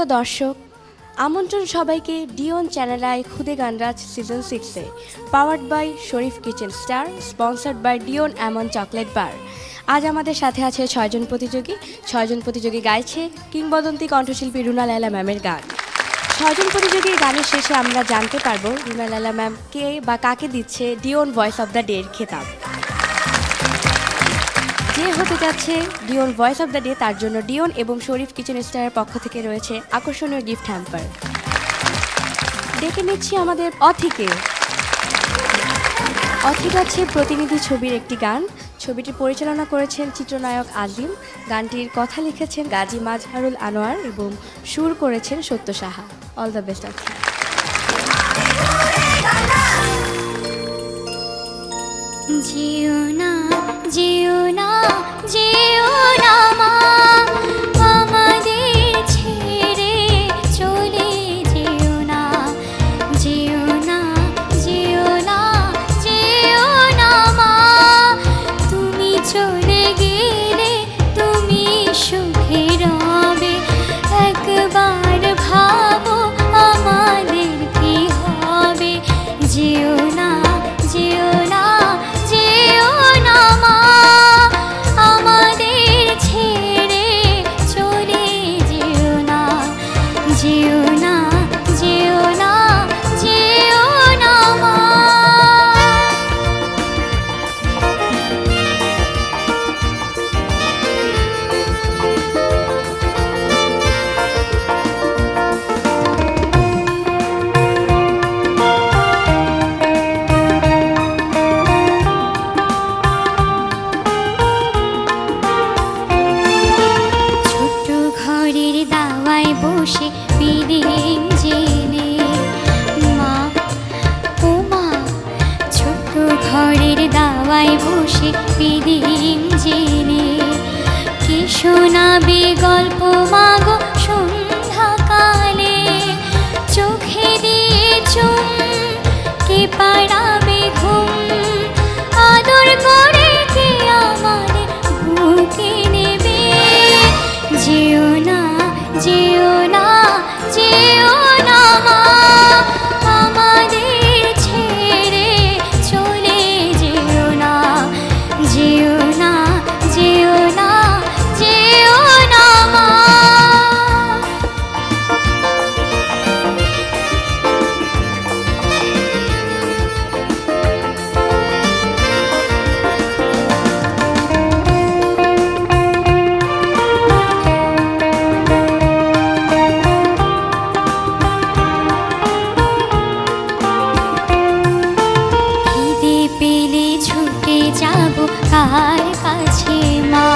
প্রিয় দর্শক, আমন্ত্রণ সবাইকে Dion channel I Khude Gaanraj season 6-এ, powered by Sharif kitchen star, sponsored by Dion এমন চকলেট বার। আজ আমাদের সাথে আছে 6 জন প্রতিযোগী। 6 জন প্রতিযোগী গাইছে কিংবদন্তি কণ্ঠশিল্পী রুনা লায়লা ম্যামের গান। 6 জন প্রতিযোগীর গানের শেষে আমরা জানতে পারবো রুনা লায়লা ম্যাম কে বা কাকে দিচ্ছে ডিওন ভয়েস অব দ্য ডের খেতাব। যে হতে যাচ্ছে Dion voice of the day, তার জন্য ডিওন এবং শরীফ কিচেন স্টারের পক্ষ থেকে রয়েছে আকর্ষণীয় গিফট হ্যাম্পার। ডেকে নিচ্ছি আমাদের অথিকে। অথি গাচ্ছে প্রতিনিধি ছবির একটি গান। ছবিটি পরিচালনা করেছেন চিত্রনায়ক আজিম। গানটির কথা লিখেছেন গাজী মাজহারুল আনোয়ার এবং সুর করেছেন Satya Saha. All the best Athi. জিও না জিও না জিও না মা, আমাদের ছেড়ে চলে যেও না, জিও না জিও না জিও না মা, তুমি চলে গেলে তুমি সুখে রবে, একবার ভাবো আমাদের কি হবে, জিও না জিও না জিও না মা, আমাদের ছেড়ে চলে যেও না, জিও না জিও না জিও না মা। বসে বিদিন জেনে মা, ও মা, ছোট্ট ঘরের দাওয়ায় বসে বিদিন জেনে কি শোনাবে গল্প মাগো সন্ধ্যাকালে, চোখে দিয়ে চুম কে পাড়াবে ঘুম, আদর করে কে আমাদের বুকে নেবে, যেও না যেও না যেও না মা, আমাদের ছেড়ে চলে যেও না, যেও না যেও না যেও না মা। কার কাছে মা,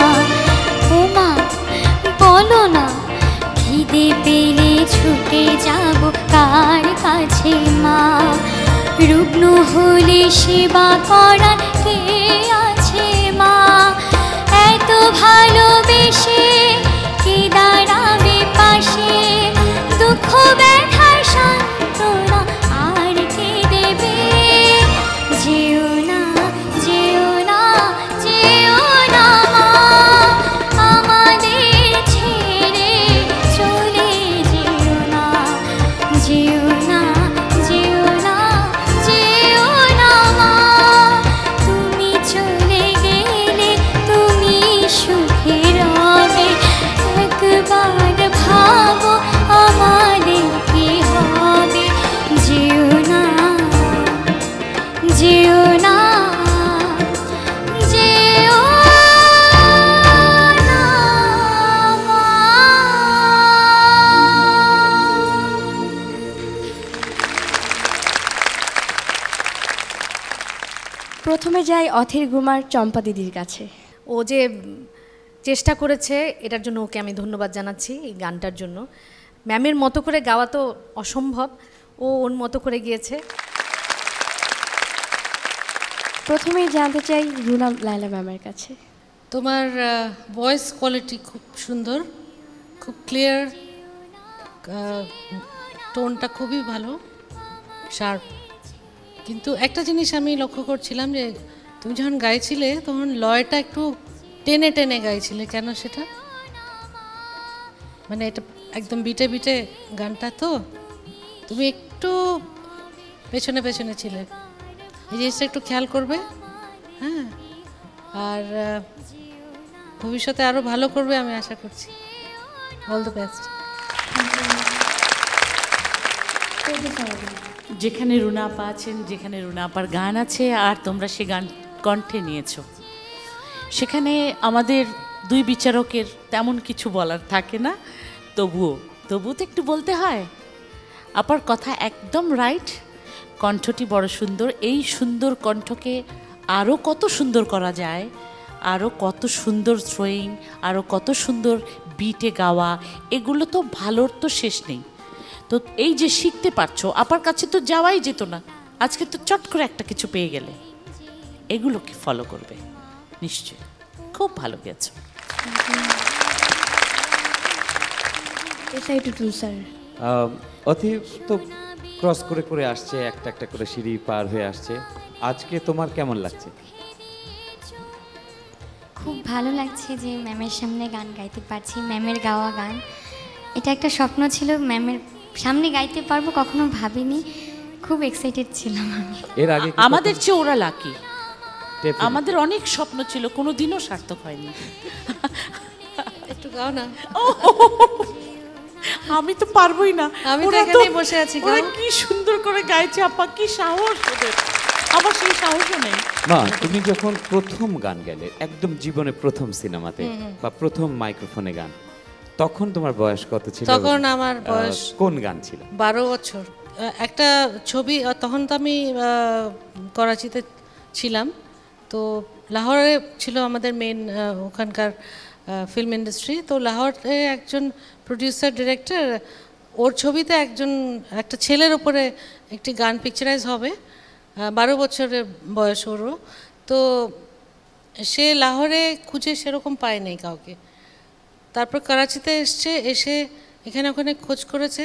ও মা বলো না, খিদে পেলে ছুটে যাব কার কাছে মা, রুগ্ন হলে সেবা করার কে আছে মা, এত ভালোবেসে কে দাঁড়াবে পাশে, দুঃখ ব্যথার সান্ত্বনা আর কে দেবে, যেও না যেও না যেও না মা, আমাদের ছেড়ে চলে যেও না, যেও না যেও না যেও না মা, তুমি চলে গেলে তুমি সুখে রবে, একবার ভাবো আমাদের কি হবে, যেও না যেও না যেও না মা। প্রথমে যাই অথির গুমার চম্পা দিদির কাছে। ও যে চেষ্টা করেছে এটার জন্য ওকে আমি ধন্যবাদ জানাচ্ছি। এই গানটার জন্য ম্যামের মতো করে গাওয়া তো অসম্ভব, ও ওর মতো করে গিয়েছে। প্রথমেই জানতে চাই রুনা লায়লা ম্যামের কাছে। তোমার ভয়েস কোয়ালিটি খুব সুন্দর, খুব ক্লিয়ার, টোনটা খুবই ভালো, শার্প। কিন্তু একটা জিনিস আমি লক্ষ্য করছিলাম যে তুমি যখন গাইছিলে তখন লয়টা একটু টেনে টেনে গাইছিলে, কেন সেটা? মানে এটা একদম বিটে বিটে গানটা, তো তুমি একটু পেছনে পেছনে ছিলে, এই জিনিসটা একটু খেয়াল করবে। হ্যাঁ, আর ভবিষ্যতে আরও ভালো করবে আমি আশা করছি। All the best. যেখানে রুনা আপা আছেন, যেখানে রুনা আপার গান আছে আর তোমরা সে গান কণ্ঠে নিয়েছো, সেখানে আমাদের দুই বিচারকের তেমন কিছু বলার থাকে না, তবুও তো একটু বলতে হয়। আপার কথা একদম রাইট, কণ্ঠটি বড় সুন্দর। এই সুন্দর কণ্ঠকে আরও কত সুন্দর করা যায়, আরও কত সুন্দর থ্রোয়িং, আরও কত সুন্দর বিটে গাওয়া, এগুলো তো ভালোর তো শেষ নেই। তো এই যে শিখতে পারছো, আপার কাছে তো যাওয়াই যেত না, আজকে তো চট করে একটা কিছু পেয়ে গেলে, এগুলোকে ফলো করবে নিশ্চয়ই। খুব ভালো গেছো। স্যার, অতি তো ক্রস করে করে আসছে, একটা একটা করে সিঁড়ি পার হয়ে আসছে। আজকে তোমার কেমন লাগছে? খুব ভালো লাগছে যে ম্যামের সামনে গান গাইতে পারছি, ম্যামের গাওয়া গান। এটা একটা স্বপ্ন ছিল, ম্যামের সামনে গাইতে পারবো, কখনো ভাবিনি। খুব এক্সাইটেড ছিলাম আমি। এর আগে আমাদের চেয়ে ওরা লাকি। আমাদের অনেক স্বপ্ন ছিল, কোনো দিনও সার্থক হয়নি। একটু গাও না। আমি তো পারবোই না, আমি তো এখানেই বসে আছি। ওরা কি সুন্দর করে গাইছে আপা, কি সাহস ওদের, আমার সেই সাহসও নেই। মা, তুমি যখন প্রথম গান গেলে, একদম জীবনে প্রথম সিনেমাতে বা প্রথম মাইক্রোফোনে গান, তখন তোমার বয়স কত ছিল? তখন আমার বয়স কোন গান ছিল? 12 বছর। একটা ছবি, তখন তো আমি করাচিতে ছিলাম, তো লাহোরে ছিল আমাদের মেন ওখানকার ফিল্ম ইন্ডাস্ট্রি। তো লাহোরে একজন প্রডিউসার ডিরেক্টর, ওর ছবিতে একটা ছেলের ওপরে একটি গান পিকচারাইজ হবে, 12 বছরের বয়স ওরও। তো সে লাহোরে খুঁজে সেরকম পায় নাই কাউকে, তারপর করাচিতে এসে এখানে ওখানে খোঁজ করেছে।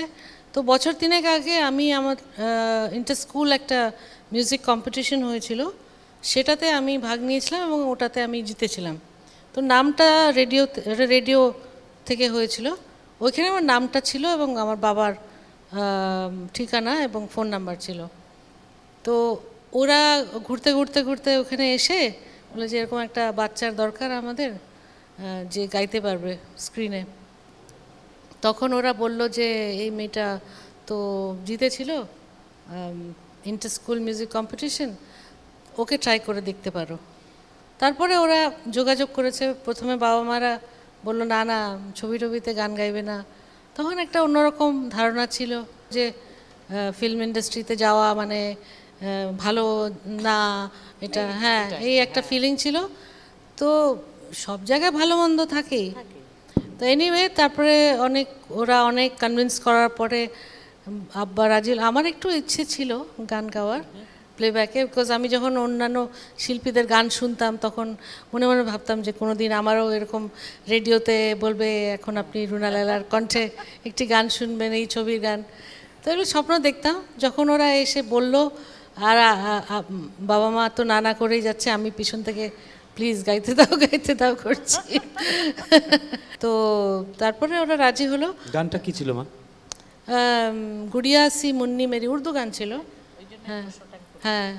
তো বছর 3 আগে আমি আমার ইন্টার স্কুল একটা মিউজিক কম্পিটিশন হয়েছিল, সেটাতে আমি ভাগ নিয়েছিলাম এবং ওটাতে আমি জিতেছিলাম। তো নামটা রেডিও থেকে হয়েছিল, ওইখানে আমার নামটা ছিল এবং আমার বাবার ঠিকানা এবং ফোন নাম্বার ছিল। তো ওরা ঘুরতে ঘুরতে ঘুরতে ওখানে এসে বলে যে এরকম একটা বাচ্চার দরকার আমাদের, যে গাইতে পারবে স্ক্রিনে। তখন ওরা বলল যে এই মেয়েটা তো জিতেছিল inter school music competition, okay try করে দেখতে পারো। তারপরে ওরা যোগাযোগ করেছে। প্রথমে বাবা মারা বললো না না, ছবিতে গান গাইবে না। তখন একটা অন্যরকম ধারণা ছিল যে ফিল্ম ইন্ডাস্ট্রিতে যাওয়া মানে ভালো না, এটা হ্যাঁ এই একটা ফিলিং ছিল। তো সব জায়গায় ভালো মন্দ থাকেই। তো এনিওয়ে তারপরে ওরা অনেক কনভিন্স করার পরে আব্বা রাজি। আমার একটু ইচ্ছে ছিল গান গাওয়ার প্লেব্যাকে, বিকজ আমি যখন অন্যান্য শিল্পীদের গান শুনতাম তখন মনে মনে ভাবতাম যে কোনো দিন আমারও এরকম রেডিওতে বলবে এখন আপনি রুনা লায়লার কণ্ঠে একটি গান শুনবেন, এই ছবির গান। তো এগুলো স্বপ্ন দেখতাম। যখন ওরা এসে বলল, আর বাবা মা তো নানা করেই যাচ্ছে, আমি পিছন থেকে প্লিজ গাইতে দাও করছি। তো তারপরে ওরা রাজি হলো। গানটা কি ছিল মা? গুড়িয়া সি মুন্নি মেরি, উর্দু গান ছিল। হ্যাঁ হ্যাঁ।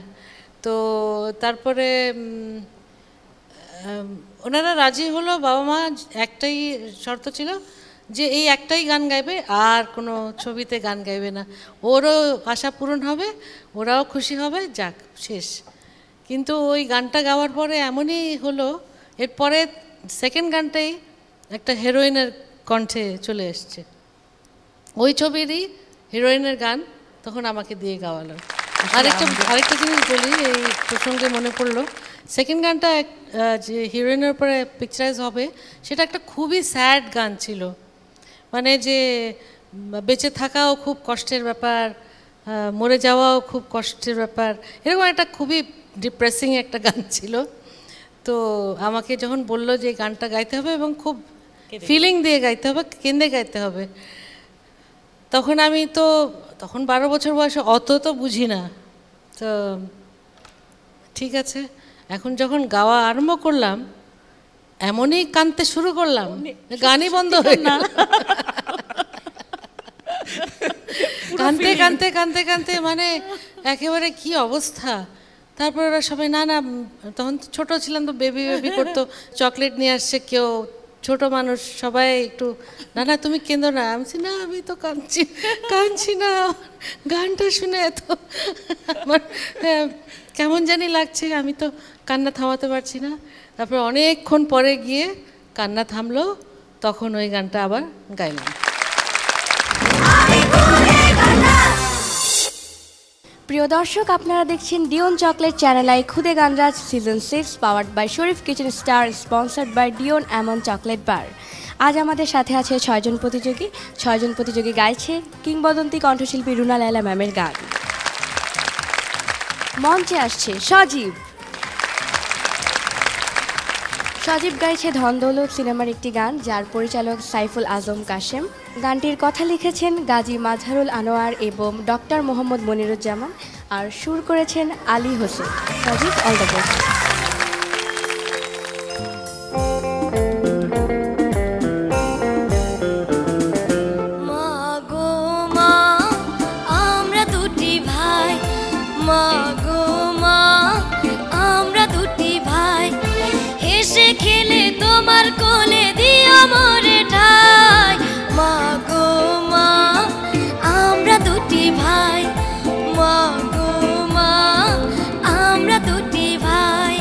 তো তারপরে ওনারা রাজি হলো, বাবা মা। একটাই শর্ত ছিল যে এই একটাই গান গাইবে, আর কোনো ছবিতে গান গাইবে না। ওরও আশা পূরণ হবে, ওরাও খুশি হবে, যাক শেষ। কিন্তু ওই গানটা গাওয়ার পরে এমনই হলো, এরপরে সেকেন্ড গানটাই একটা হিরোইনের কণ্ঠে চলে এসছে। ওই ছবিরই হিরোইনের গান তখন আমাকে দিয়ে গাওয়ালো। আরেকটা জিনিস বলি, এই প্রসঙ্গে মনে পড়লো, সেকেন্ড গানটা যে হিরোইনের উপরে পিকচারাইজ হবে, সেটা একটা খুবই স্যাড গান ছিল। মানে যে বেঁচে থাকাও খুব কষ্টের ব্যাপার, মরে যাওয়াও খুব কষ্টের ব্যাপার, এরকম একটা খুবই ডিপ্রেসিং একটা গান ছিল। তো আমাকে যখন বললো যে গানটা গাইতে হবে এবং খুব ফিলিং দিয়ে গাইতে হবে, কেঁদে গাইতে হবে, তখন আমি তো 12 বছর বয়সে অত তো বুঝি না। তো ঠিক আছে, এখন যখন গাওয়া আরম্ভ করলাম এমনই কাঁদতে শুরু করলাম, গানই বন্ধ হয়ে না। কানতে কানতে কানতে কানতে মানে একেবারে কি অবস্থা। তারপর ওরা সবাই না না, তখন তো ছোট ছিলাম, তো বেবি বেবি করতো, চকলেট নিয়ে আসছে কেউ, ছোট মানুষ সবাই একটু, না না তুমি কেঁদো না। আমি বলছি, না আমি তো কাঁদছি না, গানটা শুনে এত আমার কেমন জানি লাগছে, আমি তো কান্না থামাতে পারছি না। তারপর অনেকক্ষণ পরে গিয়ে কান্না থামলো, তখন ওই গানটা আবার গাইলাম। প্রিয় দর্শক, আপনারা দেখছেন Dion chocolate channel I Khude Gaanraj season 6, powered by Sharif kitchen star, sponsored by Dion এমন চকলেট বার। আজ আমাদের সাথে আছে 6 জন প্রতিযোগী। 6 জন প্রতিযোগী গাইছে কিংবদন্তি কণ্ঠশিল্পী রুনা লায়লা ম্যামের গান। মঞ্চে আসছে সজীব। সজীব গাইছে ধন দৌলত সিনেমার একটি গান, যার পরিচালক সাইফুল আজম কাশেম। গানটির কথা লিখেছেন গাজী মাজহারুল আনোয়ার এবং ডক্টর মোহাম্মদ মনিরুজ্জামান, আর সুর করেছেন আলী হোসেন। সজীব, অল দ্য বেস্ট। খেলে তোমার কোলে দিও মোরে ঠাই, মা গো মা আমরা দুটি ভাই, মা গো মা আমরা দুটি ভাই।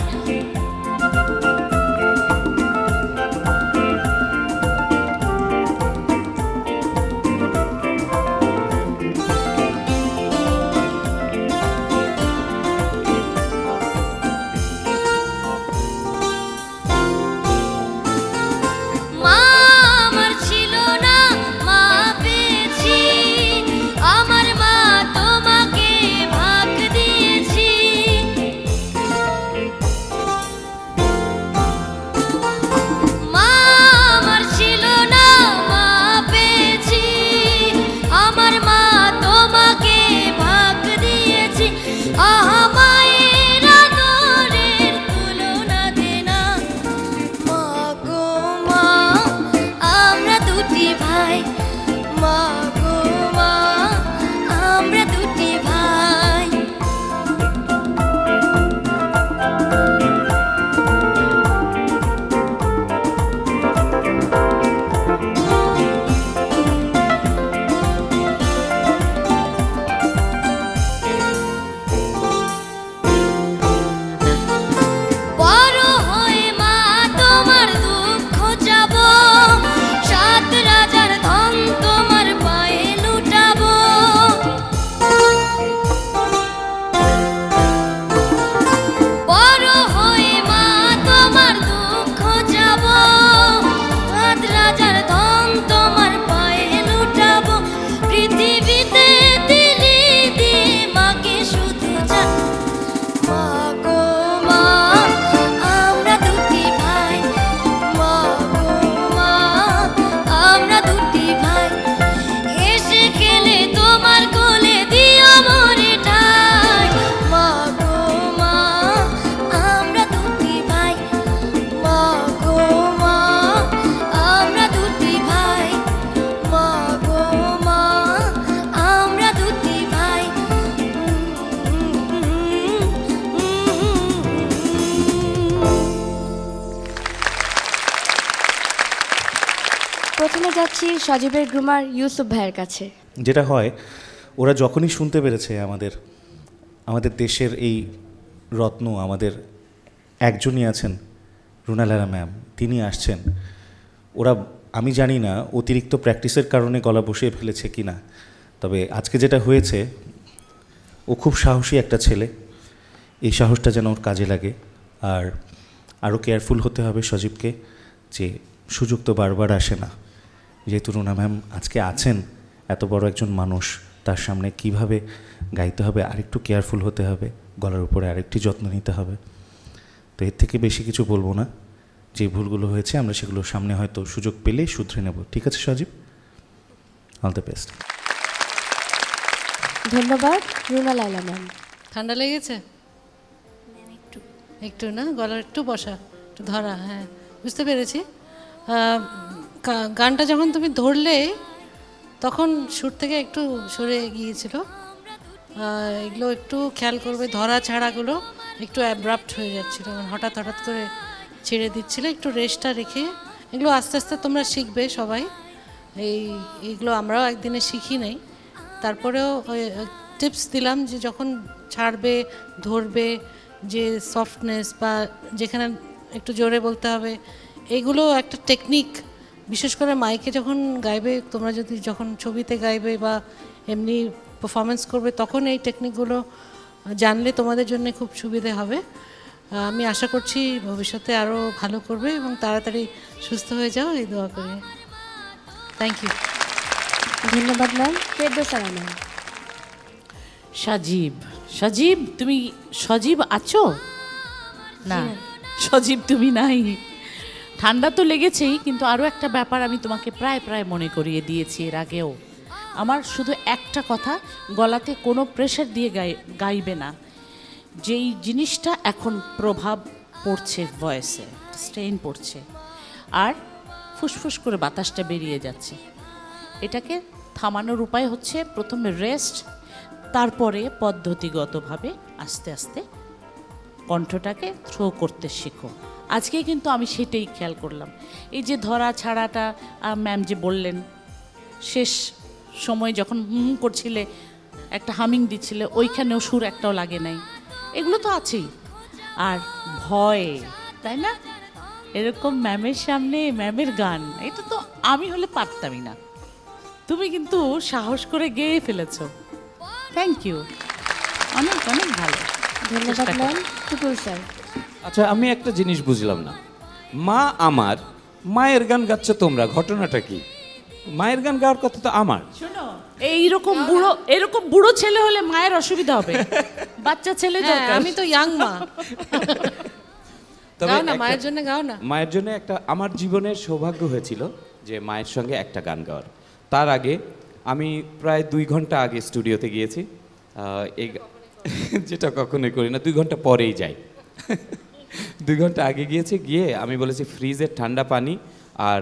প্রথমে যাচ্ছি সজীবের গ্রুমার ইউসুফ ভাইয়ের কাছে। যেটা হয়, ওরা যখনই শুনতে পেরেছে আমাদের দেশের এই রত্ন, আমাদের একজনই আছেন রুনা লায়লা ম্যাম, তিনি আসছেন, ওরা, আমি জানি না অতিরিক্ত প্র্যাকটিসের কারণে গলা বসিয়ে ফেলেছে কি না, তবে আজকে যেটা হয়েছে, ও খুব সাহসী একটা ছেলে, এই সাহসটা যেন ওর কাজে লাগে। আর আরও কেয়ারফুল হতে হবে সজীবকে, যে সুযোগ তো বারবার আসে না। যেহেতু রুনা ম্যাম আজকে আছেন, এত বড় একজন মানুষ, তার সামনে কিভাবে গাইতে হবে আরেকটু কেয়ারফুল হতে হবে, গলার উপরে আরেকটি যত্ন নিতে হবে। তো এর থেকে বেশি কিছু বলবো না, যে ভুলগুলো হয়েছে আমরা সেগুলো সামনে হয়তো সুযোগ পেলেই শুধরে নেব। ঠিক আছে সজীব, অল দ্য বেস্ট। ধন্যবাদ রুনা লায়লা ম্যাম। ঠান্ডা লেগেছে একটু না, গলার একটু বসা, একটু ধরা, হ্যাঁ বুঝতে পেরেছি। গানটা যখন তুমি ধরলে তখন শ্যুট থেকে একটু সরে গিয়েছিল। এগুলো একটু খেয়াল করবে, ধরা ছাড়াগুলো একটু অ্যাব্রাপ্ট হয়ে যাচ্ছিল, মানে হঠাৎ হঠাৎ করে ছেড়ে দিচ্ছিল। একটু রেস্টটা রেখে এগুলো আস্তে আস্তে তোমরা শিখবে সবাই। এইগুলো আমরাও একদিনে শিখি নাই, তারপরেও টিপস দিলাম যে যখন ছাড়বে, ধরবে, যে সফটনেস বা যেখানে একটু জোরে বলতে হবে, এইগুলো একটা টেকনিক। বিশেষ করে মাইকে যখন গাইবে তোমরা, যদি যখন ছবিতে গাইবে বা এমনি পারফরমেন্স করবে, তখন এই টেকনিকগুলো জানলে তোমাদের জন্য খুব সুবিধে হবে। আমি আশা করছি ভবিষ্যতে আরও ভালো করবে এবং তাড়াতাড়ি সুস্থ হয়ে যাও, এই দোয়া করি। Thank you. ধন্যবাদ ম্যাম। ফেরদৌসা ম্যাম। সজীব, সজীব তুমি সজীব আছো না? সজীব তুমি নাই। ঠান্ডা তো লেগেছেই, কিন্তু আরও একটা ব্যাপার আমি তোমাকে প্রায় প্রায় মনে করিয়ে দিয়েছি এর আগেও। আমার শুধু একটা কথা, গলাতে কোনো প্রেশার দিয়ে গাইবে না। যেই জিনিসটা এখন প্রভাব পড়ছে ভয়েসে, স্ট্রেন পড়ছে আর ফুসফুস করে বাতাসটা বেরিয়ে যাচ্ছে, এটাকে থামানোর উপায় হচ্ছে প্রথমে রেস্ট, তারপরে পদ্ধতিগতভাবে আস্তে আস্তে কণ্ঠটাকে থ্রো করতে শেখো। আজকে কিন্তু আমি সেটাই খেয়াল করলাম। এই যে ধরা ছাড়াটা ম্যাম যে বললেন, শেষ সময় যখন করছিলে, একটা হামিং দিচ্ছিলে, ওইখানেও সুর একটাও লাগে নাই, এগুলো তো আছেই। আর ভয়, তাই না? এরকম ম্যামের সামনে ম্যামের গান, এটা তো আমি হলে পারতামই না। তুমি কিন্তু সাহস করে গেয়ে ফেলেছো। থ্যাংক ইউ, অনেক অনেক ভালো। ধন্যবাদ ম্যাম। টুটুল স্যার। আচ্ছা, আমি একটা জিনিস বুঝলাম না, মা আমার, মায়ের গান গাচ্ছ তোমরা, ঘটনাটা কি? মায়ের গান গাওয়ার কথা তো আমার। শোনো, এরকম বুড়ো ছেলে হলে মায়ের অসুবিধা হবে, বাচ্চা ছেলে দরকার। আমি তো ইয়াং মা। তবে গাও না, মায়ের জন্য গাও না। মায়ের জন্য একটা, আমার জীবনের সৌভাগ্য হয়েছিল যে মায়ের সঙ্গে একটা গান গাওয়ার। তার আগে আমি প্রায় 2 ঘন্টা আগে স্টুডিওতে গিয়েছি, যেটা কখনোই করি না, 2 ঘন্টা পরেই যাই। 2 ঘন্টা আগে গিয়েছি, গিয়ে আমি বলেছি ফ্রিজের ঠান্ডা পানি আর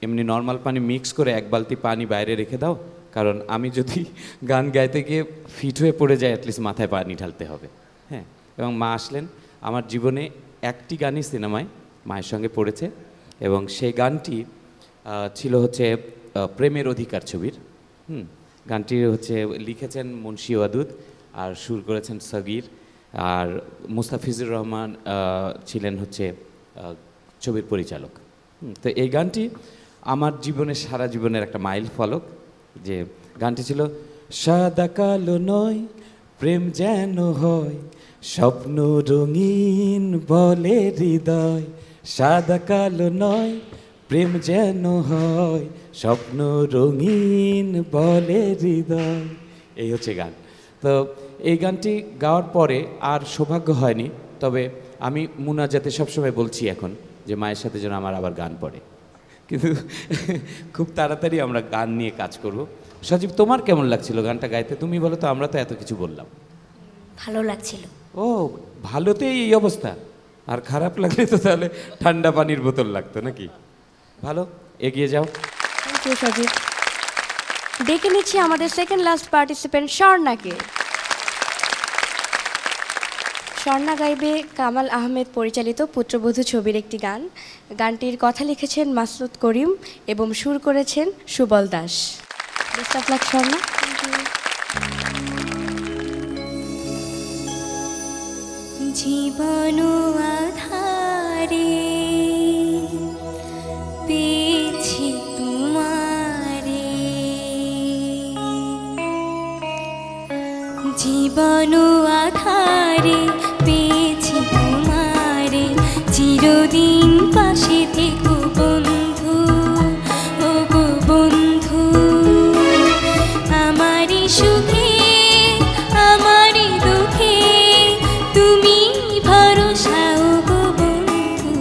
এমনি নর্মাল পানি মিক্স করে 1 বালতি পানি বাইরে রেখে দাও, কারণ আমি যদি গান গাইতে গিয়ে ফিট হয়ে পড়ে যাই, অ্যাটলিস্ট মাথায় পানি ঢালতে হবে। হ্যাঁ, এবং মা আসলেন। আমার জীবনে একটি গানই সিনেমায় মায়ের সঙ্গে পড়েছে, এবং সেই গানটি ছিল হচ্ছে প্রেমের অধিকার ছবির। গানটি হচ্ছে লিখেছেন মুন্সি ওয়াদুদ আর সুর করেছেন সগীর, আর মুস্তাফিজুর রহমান ছিলেন হচ্ছে ছবির পরিচালক। তো এই গানটি আমার জীবনে, সারা জীবনের একটা মাইল ফলক। যে গানটি ছিল, সাদা কালো নয় প্রেম যেন হয়, স্বপ্ন রঙিন বলে হৃদয়, সাদা কালো নয় প্রেম যেন হয়, স্বপ্ন রঙিন বলে হৃদয়। এই হচ্ছে গান। তো এই গানটি গাওয়ার পরে আর সৌভাগ্য হয়নি, তবে আমি মুনাজাতে সবসময় বলছি এখন যে মায়ের সাথে যেন আমার আবার গান পড়ে, কিন্তু খুব তাড়াতাড়ি আমরা গান নিয়ে কাজ করব। সজীব, তোমার কেমন লাগছিল গানটা গাইতে? তুমি বলো তো, আমরা তো এত কিছু বললাম। ভালো লাগছিল। ও, ভালোতেই এই অবস্থা, আর খারাপ লাগলে তো তাহলে ঠান্ডা পানির বোতল লাগতো নাকি? ভালো, এগিয়ে যাও। থ্যাংক ইউ সজীব। ডেকে নিচ্ছি আমাদের সেকেন্ড লাস্ট পার্টিসিপেন্ট স্বর্ণাকে। স্বর্ণা গাইবে কামাল আহমেদ পরিচালিত পুত্রবধূ ছবির একটি গান। গানটির কথা লিখেছেন মাসুদ করিম এবং সুর করেছেন Subal Das. Best of luck Swarna. জীবন আধারে পেয়েছি তোমারে, জীবন আধারে পেয়েছি তোমারে, চিরদিন পাশে থেকো বন্ধু, ও গো বন্ধু, আমারই সুখে আমারই দুঃখে তুমি ভরসা, ও গো বন্ধু,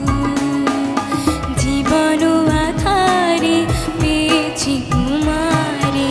জীবন আধারে পেয়েছি তোমারে।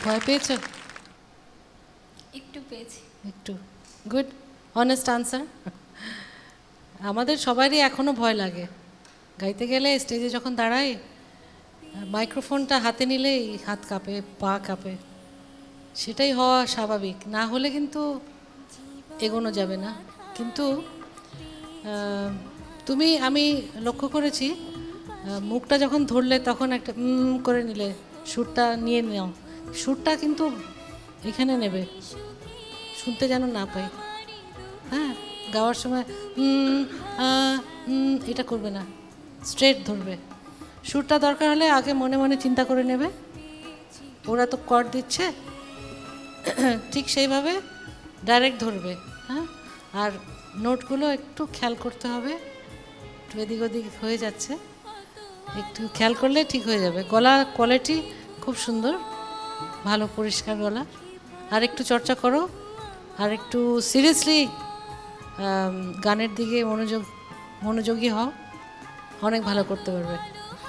ভয় পেয়েছো? একটু পেয়েছি। একটু। Good, honest answer. আমাদের সবারই এখনো ভয় লাগে গাইতে গেলে। স্টেজে যখন দাঁড়াই, মাইক্রোফোনটা হাতে নিলেই হাত কাঁপে, পা কাঁপে। সেটাই হওয়া স্বাভাবিক, না হলে কিন্তু এগোনো যাবে না। কিন্তু আমি লক্ষ্য করেছি, মুখটা যখন ধরলে তখন একটা করে নিলে, সুরটা নিয়ে নাও। সুরটা কিন্তু এখানে নেবে, শুনতে যেন না পাই। হ্যাঁ, গাওয়ার সময় এটা করবে না, স্ট্রেট ধরবে। সুরটা দরকার হলে আগে মনে মনে চিন্তা করে নেবে, ওরা তো কর্ড দিচ্ছে, ঠিক সেইভাবে ডাইরেক্ট ধরবে। হ্যাঁ, আর নোটগুলো একটু খেয়াল করতে হবে, একটু এদিক ওদিক হয়ে যাচ্ছে, একটু খেয়াল করলে ঠিক হয়ে যাবে। গলা কোয়ালিটি খুব সুন্দর, ভালো পরিষ্কার গলা। আর একটু চর্চা করো, আর একটু সিরিয়াসলি গানের দিকে মনোযোগী হও, অনেক ভালো করতে পারবে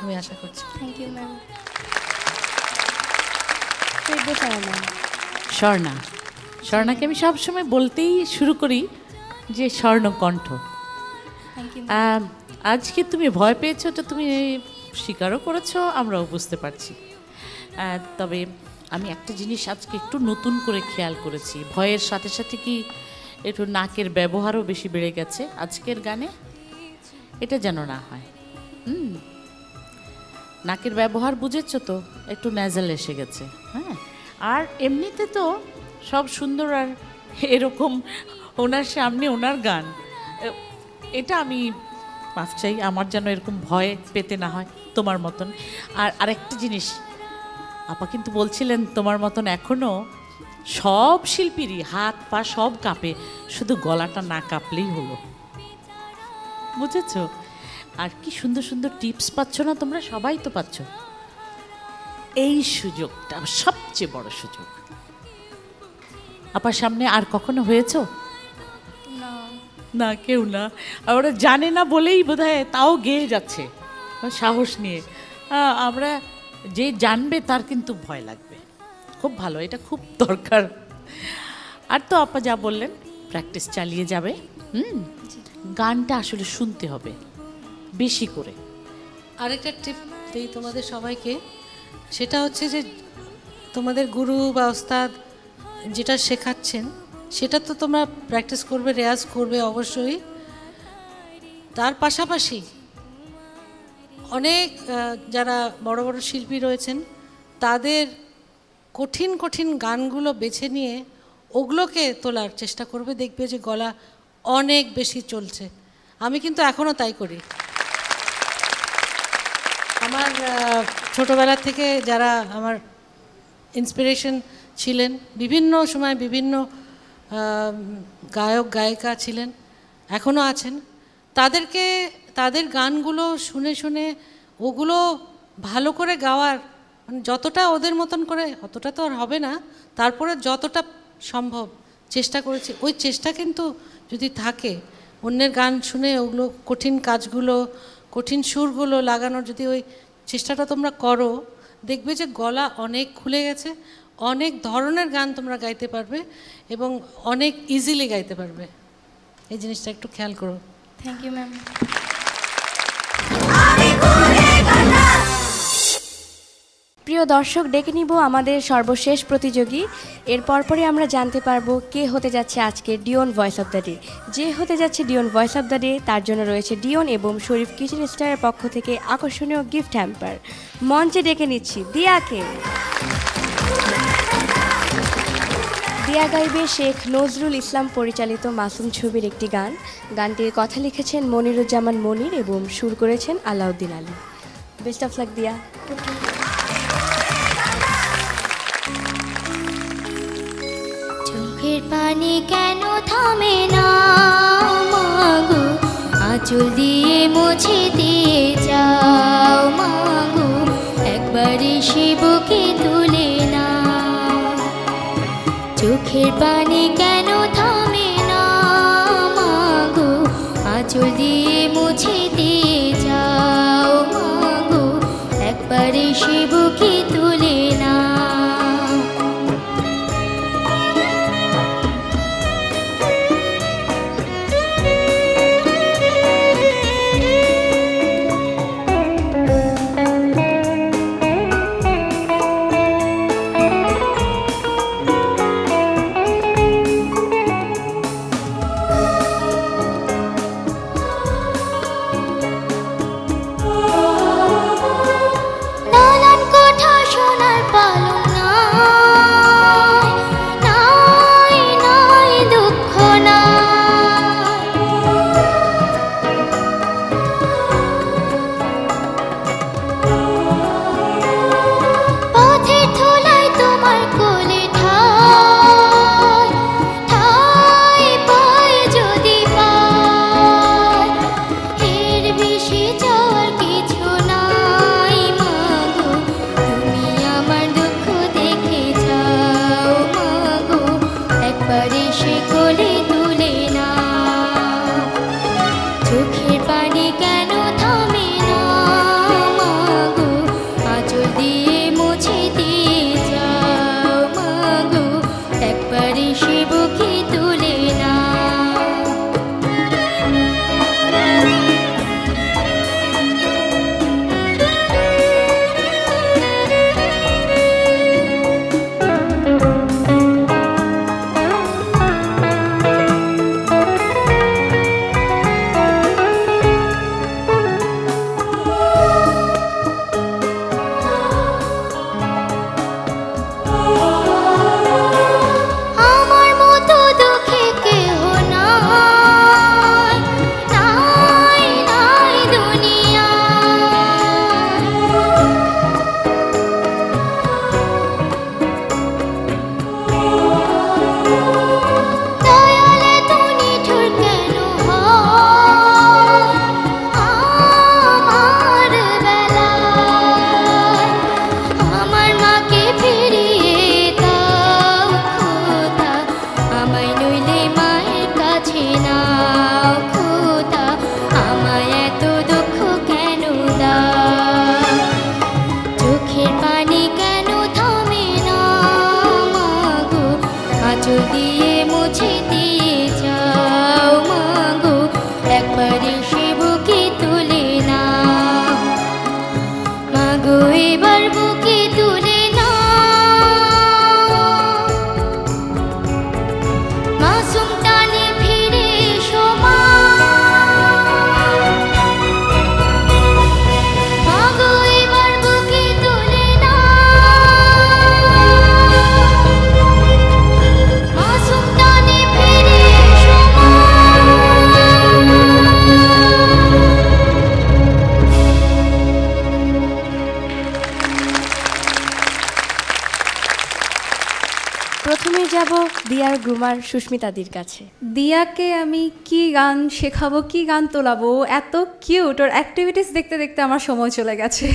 আমি আশা করছি। Thank you ma'am. স্বর্ণাকে আমি সবসময় বলতেই শুরু করি যে স্বর্ণকণ্ঠ। আজকে তুমি ভয় পেয়েছো, তো তুমি স্বীকারও করেছো, আমরাও বুঝতে পারছি। তবে আমি একটা জিনিস আজকে একটু নতুন করে খেয়াল করেছি, ভয়ের সাথে সাথে কি একটু নাকের ব্যবহারও বেশি বেড়ে গেছে আজকের গানে, এটা যেন না হয়। নাকের ব্যবহার বুঝেছো তো, একটু ন্যাজাল এসে গেছে। হ্যাঁ, আর এমনিতে তো সব সুন্দর, আর এরকম ওনার সামনে ওনার গান, এটা আমি মাফ চাই, আমার যেন এরকম ভয় পেতে না হয় তোমার মতন। আর আরেকটা জিনিস, আপা কিন্তু বলছিলেন তোমার মতন এখনও সব শিল্পীরই হাত পা সব কাঁপে, শুধু গলাটা না কাঁপলেই হলো, বুঝেছো? আর কি সুন্দর সুন্দর টিপস পাচ্ছ না তোমরা, সবাই তো পাচ্ছ। এই সুযোগটা সবচেয়ে বড় সুযোগ। আপার সামনে আর কখনো হয়েছো? না, কেউ না। আর ওরা জানে না বলেই বোধহয় তাও গেয়ে যাচ্ছে সাহস নিয়ে। আমরা যে জানবে তার কিন্তু ভয় লাগবে। খুব ভালো, এটা খুব দরকার। আর তো আপা যা বললেন, প্র্যাকটিস চালিয়ে যাবে। গানটা আসলে শুনতে হবে বেশি করে। আরেকটা টিপ দিই তোমাদের সবাইকে, সেটা হচ্ছে যে তোমাদের গুরু বা ওস্তাদ যেটা শেখাচ্ছেন সেটা তো তোমরা প্র্যাকটিস করবে, রেয়াজ করবে অবশ্যই। তার পাশাপাশি অনেক যারা বড় বড় শিল্পী রয়েছেন, তাদের কঠিন কঠিন গানগুলো বেছে নিয়ে ওগুলোকে তোলার চেষ্টা করবে, দেখবে যে গলা অনেক বেশি চলছে। আমি কিন্তু এখনও তাই করি। আমার ছোটোবেলা থেকে যারা আমার ইন্সপিরেশন ছিলেন, বিভিন্ন সময় বিভিন্ন গায়ক গায়িকা ছিলেন, এখনও আছেন, তাদের গানগুলো শুনে শুনে ওগুলো ভালো করে গাওয়ার, মানে যতটা ওদের মতন করে, অতটা তো আর হবে না, তারপরে যতটা সম্ভব চেষ্টা করেছি। ওই চেষ্টা কিন্তু যদি থাকে, অন্যের গান শুনে ওগুলো কঠিন কাজগুলো, কঠিন সুরগুলো লাগানোর যদি ওই চেষ্টাটা তোমরা করো, দেখবে যে গলা অনেক খুলে গেছে, অনেক ধরনের গান তোমরা গাইতে পারবে এবং অনেক ইজিলি গাইতে পারবে। এই জিনিসটা একটু খেয়াল করো। Thank you ma'am. প্রিয় দর্শক, ডেকে নিব আমাদের সর্বশেষ প্রতিযোগী। এর পরপরই আমরা জানতে পারবো কে হতে যাচ্ছে আজকে Dion voice of the day. যে হতে যাচ্ছে Dion voice of the day, তার জন্য রয়েছে ডিওন এবং শরীফ কিচেন স্টারের পক্ষ থেকে আকর্ষণীয় গিফট হ্যাম্পার। মঞ্চে ডেকে নিচ্ছি দিয়াকে। দিয়া গাইবে শেখ নজরুল ইসলাম পরিচালিত মাসুম ছবির একটি গান। গানটির কথা লিখেছেন মনিরুজ্জামান মনির এবং সুর করেছেন আলাউদ্দিন আলী। বেস্ট অফ লাক দিয়া। চোখের পানি কেন থামে না মাগো, আঁচল দিয়ে মুছে দিয়ে যাও মাগো, একবারে শিবকে তুলে না। চোখের পানি কেন থামে না মাগো, আঁচল দিয়ে মুছে দিয়ে যাও মাগো, একবারে শিবকে তুলে না। যাব দিয়ার গ্রুমার সুস্মিতাদির কাছে। দিয়াকে আমি কি গান শেখাবো, কি গান তোলাবো, এত কিউট, ওর অ্যাক্টিভিটিস দেখতে দেখতে আমার সময় চলে গেছে।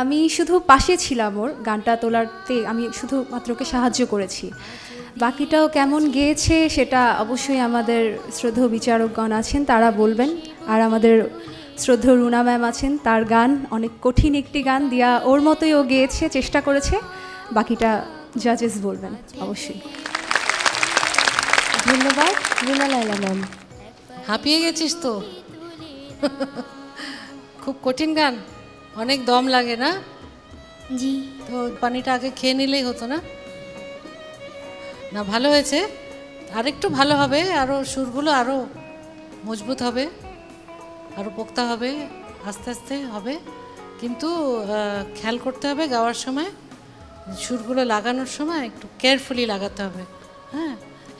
আমি শুধু পাশে ছিলাম, ওর গানটা তোলাতে আমি শুধুমাত্র ওকে সাহায্য করেছি। বাকিটাও কেমন গেয়েছে সেটা অবশ্যই আমাদের শ্রদ্ধেয় বিচারকগণ আছেন, তারা বলবেন। আর আমাদের শ্রদ্ধেয় রুনা ম্যাম আছেন, তার গান অনেক কঠিন একটি গান, দিয়া ওর মতোই ও গেয়েছে, চেষ্টা করেছে, বাকিটা জাজেস বলবেন অবশ্যই। ধন্যবাদ রুনা লায়লা ম্যাম। হাঁপিয়ে গেছিস তো? খুব কঠিন গান, অনেক দম লাগে না? জি। তো পানিটা আগে খেয়ে নিলেই হতো না? না, ভালো হয়েছে, আরেকটু ভালো হবে, আরও সুরগুলো আরও মজবুত হবে, আরও পোক্তা হবে, আস্তে আস্তে হবে। কিন্তু খেয়াল করতে হবে গাওয়ার সময়, সুরগুলো লাগানোর সময় একটু কেয়ারফুলি লাগাতে হবে। হ্যাঁ,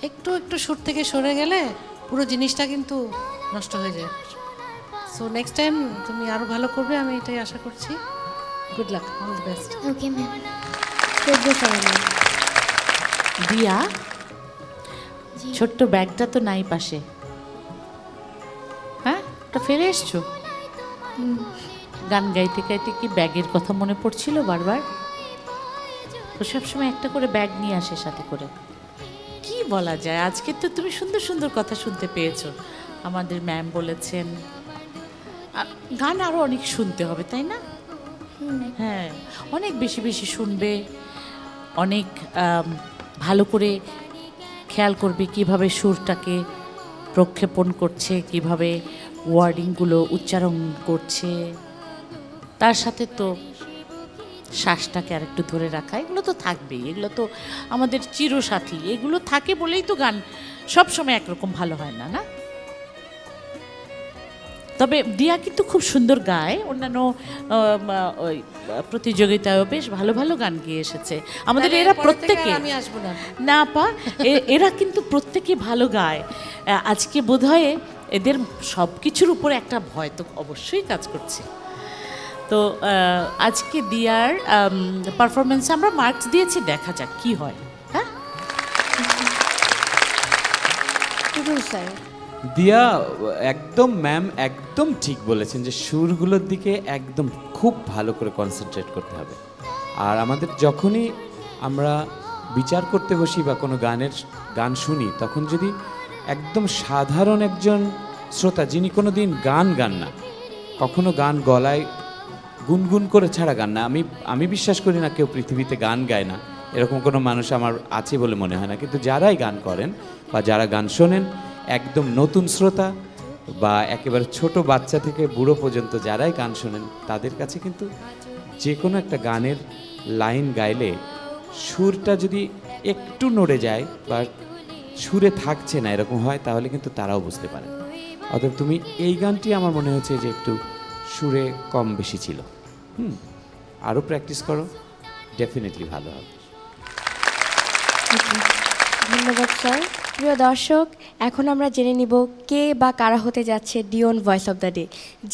একটু একটু সুর থেকে সরে গেলে পুরো জিনিসটা কিন্তু নষ্ট হয়ে যায়। সো নেক্সট টাইম তুমি আরও ভালো করবে, আমি এটাই আশা করছি। Good luck, all the best. Okay ma'am. দিয়া, ছোট্ট ব্যাগটা তো নাই পাশে, হ্যাঁ ওটা ফেলে এসছো? গান গাইতে গাইতে কি ব্যাগের কথা মনে পড়ছিল বারবার? ও সবসময় একটা করে ব্যাগ নিয়ে আসে সাথে করে। কি বলা যায়, আজকে তো তুমি সুন্দর সুন্দর কথা শুনতে পেয়েছো। আমাদের ম্যাম বলেছেন গান আরও অনেক শুনতে হবে, তাই না? হ্যাঁ, অনেক বেশি বেশি শুনবে, অনেক ভালো করে খেয়াল করবে কিভাবে সুরটাকে প্রক্ষেপণ করছে, কিভাবে ওয়ার্ডিংগুলো উচ্চারণ করছে, তার সাথে তো শ্বাসটাকে আর একটু ধরে রাখা, এগুলো তো থাকবেই, এগুলো তো আমাদের চিরসাথী, এগুলো থাকে বলেই তো গান সবসময় একরকম ভালো হয় না, না? তবে দিয়া কিন্তু খুব সুন্দর গায়, অন্যান্য ওই প্রতিযোগিতায়ও বেশ ভালো ভালো গান গেয়ে এসেছে। আমাদের এরা প্রত্যেকে, আমি আসবো না না পা, এরা কিন্তু প্রত্যেকে ভালো গায়। আজকে বোধহয় এদের সব কিছুর উপরে একটা ভয় তো অবশ্যই কাজ করছে। তো আজকে দিয়ার পারফরমেন্সে আমরা মার্কস দিয়েছি, দেখা যাক কি হয়। হ্যাঁ, স্যার। দিয়া একদম ম্যাম একদম ঠিক বলেছেন যে সুরগুলোর দিকে একদম খুব ভালো করে কনসেন্ট্রেট করতে হবে। আর আমাদের যখনই আমরা বিচার করতে বসি বা কোনো গান শুনি, তখন যদি একদম সাধারণ একজন শ্রোতা যিনি কোনো দিন গান না, কখনো গান গলায় গুনগুন করে ছাড়া গান না, আমি বিশ্বাস করি না কেউ পৃথিবীতে গান গায় না, এরকম কোনো মানুষ আমার আছে বলে মনে হয় না। কিন্তু যারাই গান করেন বা যারা গান শোনেন, একদম নতুন শ্রোতা বা একেবারে ছোট বাচ্চা থেকে বুড়ো পর্যন্ত যারাই গান শোনেন, তাদের কাছে কিন্তু যে কোনো একটা গানের লাইন গাইলে সুরটা যদি একটু নড়ে যায় বা সুরে থাকছে না এরকম হয়, তাহলে কিন্তু তারাও বুঝতে পারে। অতএব তুমি এই গানটি আমার মনে হচ্ছে যে একটু সুরে কম বেশি ছিল। আরও প্র্যাকটিস করো, ডেফিনেটলি ভালো হবে। ধন্যবাদ স্যার। প্রিয় দর্শক, এখন আমরা জেনে নিব কে বা কারা হতে যাচ্ছে Dion voice of the day.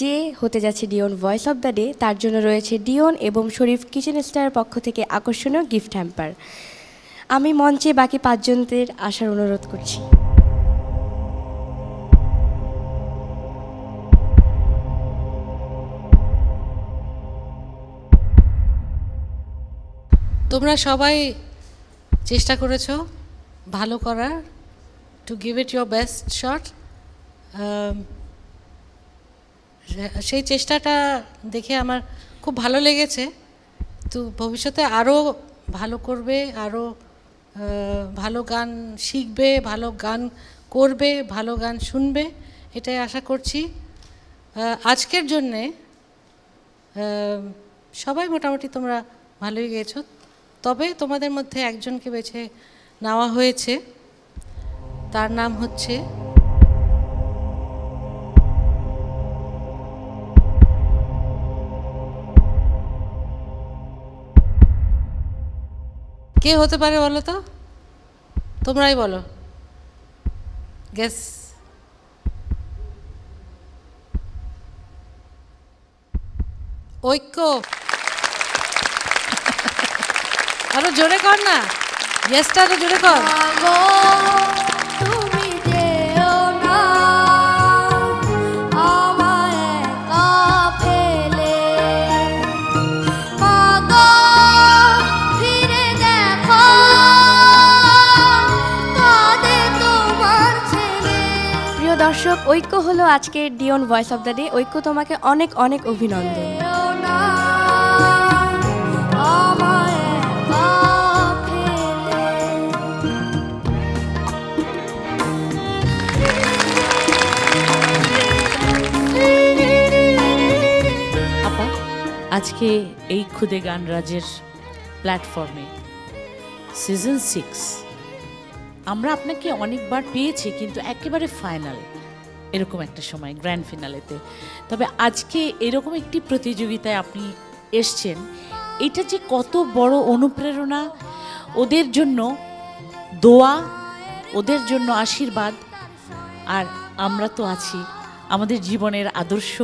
যে হতে যাচ্ছে Dion voice of the day, তার জন্য রয়েছে ডিওন এবং শরীফ কিচেন স্টারের পক্ষ থেকে আকর্ষণীয় গিফট হ্যাম্পার। আমি মঞ্চে বাকি 5 জনদের আসার অনুরোধ করছি। তোমরা সবাই চেষ্টা করেছো ভালো করার, to give it your best shot. সেই চেষ্টাটা দেখে আমার খুব ভালো লেগেছে। তো ভবিষ্যতে আরও ভালো করবে, আরও ভালো গান শিখবে, ভালো গান করবে, ভালো গান শুনবে, এটাই আশা করছি। আজকের জন্যে সবাই মোটামুটি তোমরা ভালোই গেছো, তবে তোমাদের মধ্যে একজনকে বেছে নেওয়া হয়েছে, তার নাম হচ্ছে কে হতে পারে বলো তো? তোমরাই বলো, গেস। ঐক্য। আরো জোরে কর না, ইয়েসটা তো জোরে কর। মাগো তুমি যেও না আমায় একা ফেলে, মাগো ফিরে দেখো কাঁদে তোমার ছেলে। প্রিয় দর্শক, ঐক্য হলো আজকের Dion voice of the day. ঐক্য, তোমাকে অনেক অনেক অভিনন্দন। যেও না আমায় একা ফেলে। আপা, আজকে এই খুদে গানরাজের প্ল্যাটফর্মে সিজন 6 আমরা আপনাকে অনেকবার পেয়েছি, কিন্তু একেবারে ফাইনাল এরকম একটা সময় গ্র্যান্ড ফিনালেতে। তবে আজকে এরকম একটি প্রতিযোগিতায় আপনি এসছেন, এটা যে কত বড় অনুপ্রেরণা, ওদের জন্য দোয়া, ওদের জন্য আশীর্বাদ। আর আমরা তো আছি, আমাদের জীবনের আদর্শ,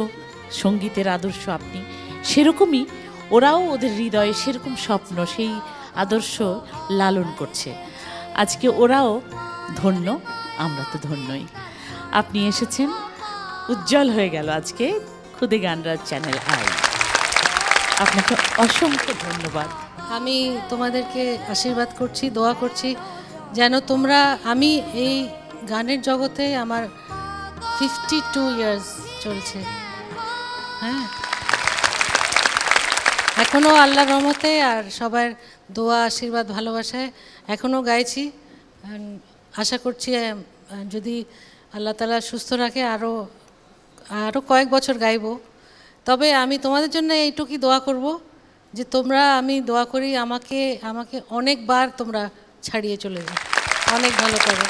সঙ্গীতের আদর্শ আপনি, সেরকমই ওরাও ওদের হৃদয়ে সেরকম স্বপ্ন, সেই আদর্শ লালন করছে। আজকে ওরাও ধন্য, আমরা তো ধন্যই। আপনি এসেছেন, উজ্জ্বল হয়ে গেল আজকে খুদে গানরাজ চ্যানেল আই। আপনাকে অসংখ্য ধন্যবাদ। আমি তোমাদেরকে আশীর্বাদ করছি, দোয়া করছি যেন তোমরা, আমি এই গানের জগতে আমার 52 ইয়ার্স চলছে, হ্যাঁ, এখনও আল্লাহর রহমতে আর সবার দোয়া, আশীর্বাদ, ভালোবাসায় এখনও গাইছি। আশা করছি যদি আল্লাহ তাআলা সুস্থ রাখে আরও কয়েক বছর গাইবো। তবে আমি তোমাদের জন্য এইটুকুই দোয়া করব যে তোমরা, আমি দোয়া করি আমাকে অনেকবার তোমরা ছাড়িয়ে চলে যাও, অনেক ভালো করো।